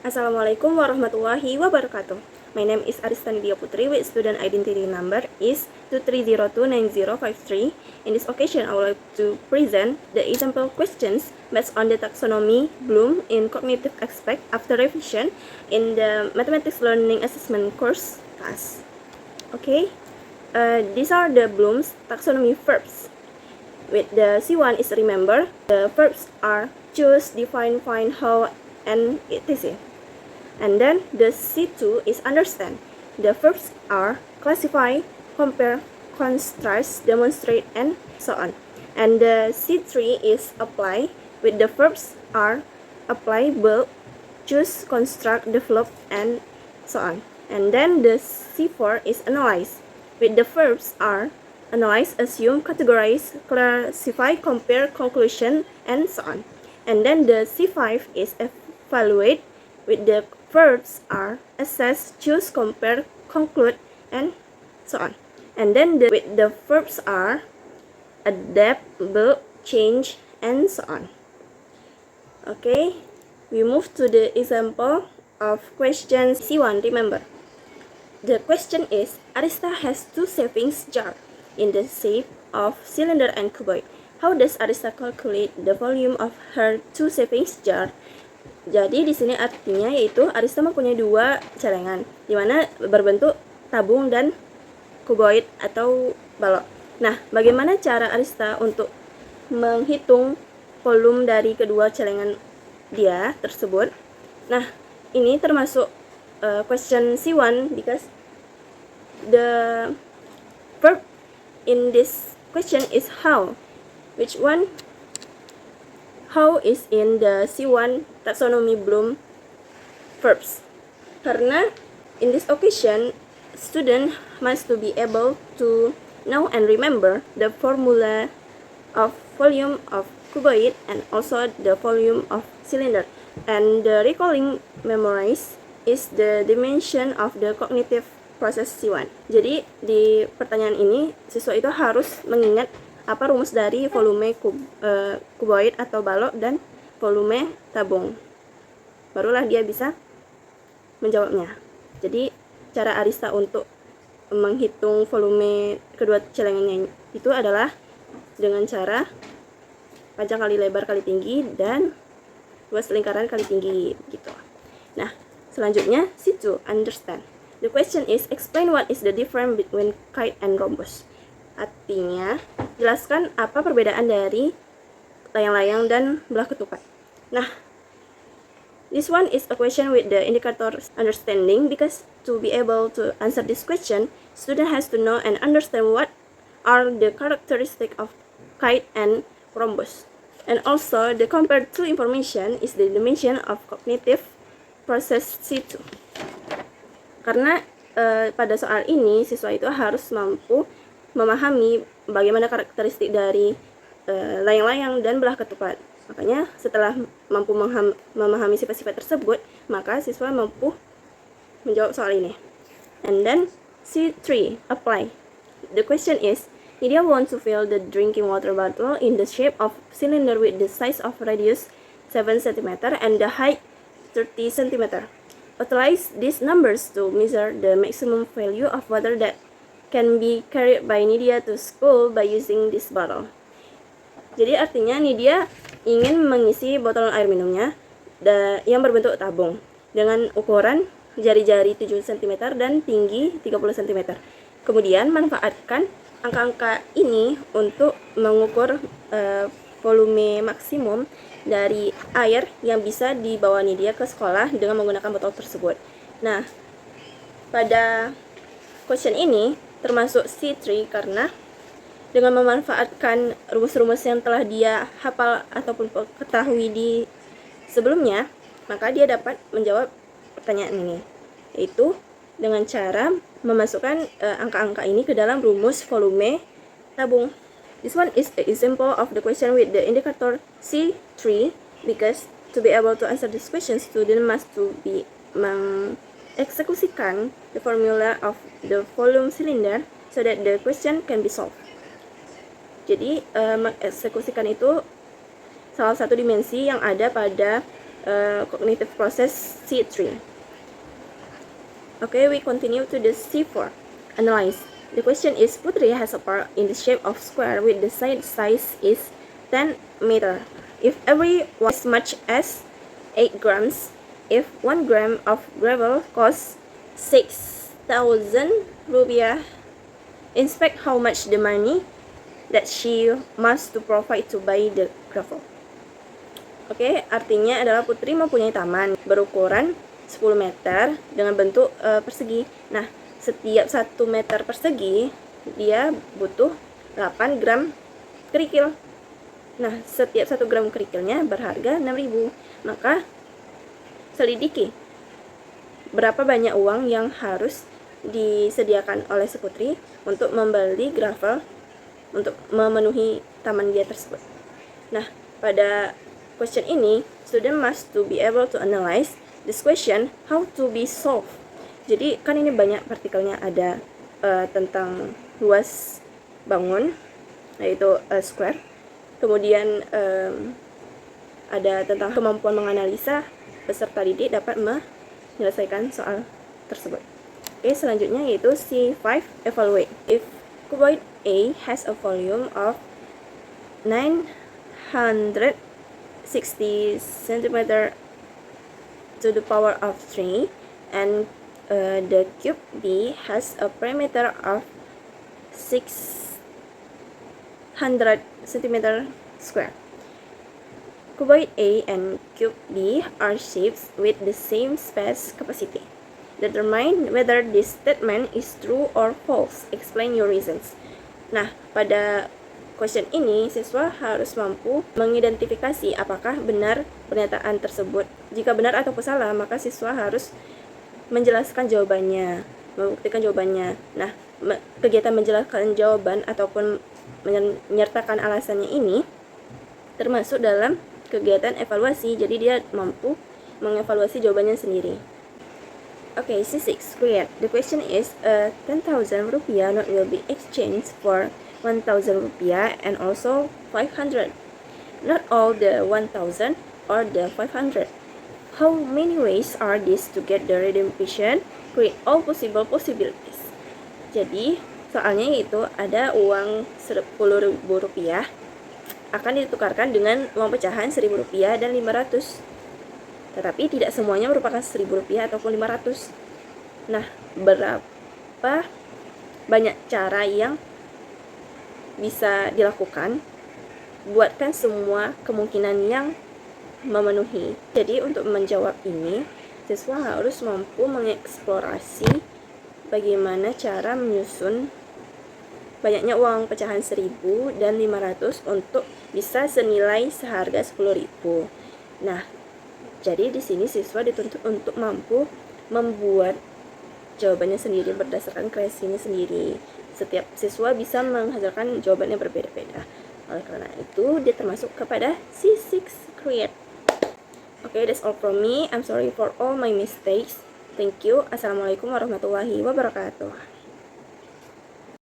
Assalamualaikum warahmatullahi wabarakatuh. My name is Arista Nidia Putri with student identity number is 2309053. In this occasion, I would like to present the example questions based on the taxonomy Bloom in cognitive aspect after revision in the mathematics learning assessment course class. Okay, these are the Bloom's taxonomy verbs. With the C1 is remember, the verbs are choose, define, find, how, and etc. And then the C2 is understand. The verbs are classify, compare, contrast, demonstrate, and so on. And the C3 is apply. With the verbs are apply, build, choose, construct, develop, and so on. And then the C4 is analyze. With the verbs are analyze, assume, categorize, classify, compare, conclusion, and so on. And then the C5 is evaluate. With the verbs are assess, choose, compare, conclude, and so on. And then with the verbs are adapt, build, change, and so on. Okay, we move to the example of question C1. Remember, the question is, Arista has two savings jar in the shape of cylinder and cuboid. How does Arista calculate the volume of her two savings jar? Jadi di sini artinya yaitu Arista mempunyai dua celengan di mana berbentuk tabung dan kuboid atau balok. Nah, bagaimana cara Arista untuk menghitung volume dari kedua celengan dia tersebut? Nah, ini termasuk question C1 because the verb in this question is how. Which one? How is in the C1 taxonomy Bloom verbs. Karena in this occasion, student must to be able to know and remember the formula of volume of cuboid and also the volume of cylinder. And the recalling memorize is the dimension of the cognitive process C1. Jadi di pertanyaan ini siswa itu harus mengingat apa rumus dari volume kuboid atau balok dan volume tabung. Barulah dia bisa menjawabnya. Jadi cara Arista untuk menghitung volume kedua celengannya itu adalah dengan cara panjang kali lebar kali tinggi dan luas lingkaran kali tinggi gitu. Nah, selanjutnya C2 understand. The question is explain what is the difference between kite and rhombus. Artinya, jelaskan apa perbedaan dari layang-layang dan belah ketupat. Nah, this one is a question with the indicator understanding because to be able to answer this question, student has to know and understand what are the characteristics of kite and rhombus. And also, the compared to information is the dimension of cognitive process C2. Karena pada soal ini, siswa itu harus mampu memahami bagaimana karakteristik dari layang-layang dan belah ketupat. Makanya setelah mampu memahami sifat-sifat tersebut, maka siswa mampu menjawab soal ini. And then C3 apply. The question is, Nidia wants to fill the drinking water bottle in the shape of cylinder with the size of radius 7 cm and the height 30 cm. Utilize these numbers to measure the maximum value of water that can be carried by Nidia to school by using this bottle. Jadi artinya Nidia ingin mengisi botol air minumnya yang berbentuk tabung dengan ukuran jari-jari 7 cm dan tinggi 30 cm. Kemudian manfaatkan angka-angka ini untuk mengukur volume maksimum dari air yang bisa dibawa Nidia ke sekolah dengan menggunakan botol tersebut. Nah, pada question ini termasuk C3 karena dengan memanfaatkan rumus-rumus yang telah dia hafal ataupun ketahui di sebelumnya, maka dia dapat menjawab pertanyaan ini, yaitu dengan cara memasukkan angka-angka ini ke dalam rumus volume tabung. This one is an example of the question with the indicator C3 because to be able to answer this question, student must to be mengeksekusikan the formula of the volume cylinder so that the question can be solved. Jadi mengeksekusikan itu salah satu dimensi yang ada pada cognitive process C3. Okay, we continue to the C4. Analyze. The question is, Putri has a part in the shape of square with the side size is 10 meter. If every was as much as 8 grams, if 1 gram of gravel costs 6,000 rupiah, inspect how much the money that she must to provide to buy the gravel. Oke, artinya adalah Putri mempunyai taman berukuran 10 meter dengan bentuk persegi. Nah, setiap 1 meter persegi dia butuh 8 gram kerikil. Nah, setiap 1 gram kerikilnya berharga 6.000. Maka selidiki berapa banyak uang yang harus disediakan oleh si Putri untuk membeli gravel untuk memenuhi taman dia tersebut. Nah, pada question ini, student must to be able to analyze this question how to be solved. Jadi kan ini banyak partikelnya, ada tentang luas bangun, yaitu square. Kemudian ada tentang kemampuan menganalisa peserta didik dapat menyelesaikan soal tersebut. Oke, selanjutnya yaitu C5, evaluate. If cuboid A has a volume of 960 cm to the power of 3 and the cube B has a perimeter of 600 cm square. Cuboid A and cube B are shapes with the same space capacity. Determine whether this statement is true or false. Explain your reasons. Nah, pada question ini, siswa harus mampu mengidentifikasi apakah benar pernyataan tersebut. Jika benar atau salah, maka siswa harus menjelaskan jawabannya, membuktikan jawabannya. Nah, kegiatan menjelaskan jawaban ataupun menyertakan alasannya ini termasuk dalam kegiatan evaluasi. Jadi dia mampu mengevaluasi jawabannya sendiri. Okay, C6, create. The question is, 10,000 rupiah note will be exchanged for 1,000 rupiah and also 500. Not all the 1,000 or the 500. How many ways are these to get the redemption? Create all possible possibilities. Jadi, soalnya itu ada uang 10.000 rupiah akan ditukarkan dengan uang pecahan 1.000 rupiah dan 500. Tetapi tidak semuanya merupakan 1.000 rupiah ataupun 500. Nah, berapa banyak cara yang bisa dilakukan? Buatkan semua kemungkinan yang memenuhi. Jadi untuk menjawab ini, siswa harus mampu mengeksplorasi bagaimana cara menyusun banyaknya uang pecahan 1.000 dan 500 untuk bisa senilai seharga 10.000. Nah, jadi di sini siswa dituntut untuk mampu membuat jawabannya sendiri berdasarkan kreasinya sendiri. Setiap siswa bisa menghasilkan jawabannya berbeda-beda. Oleh karena itu, dia termasuk kepada C6 create. Okay, that's all from me. I'm sorry for all my mistakes. Thank you. Assalamualaikum warahmatullahi wabarakatuh.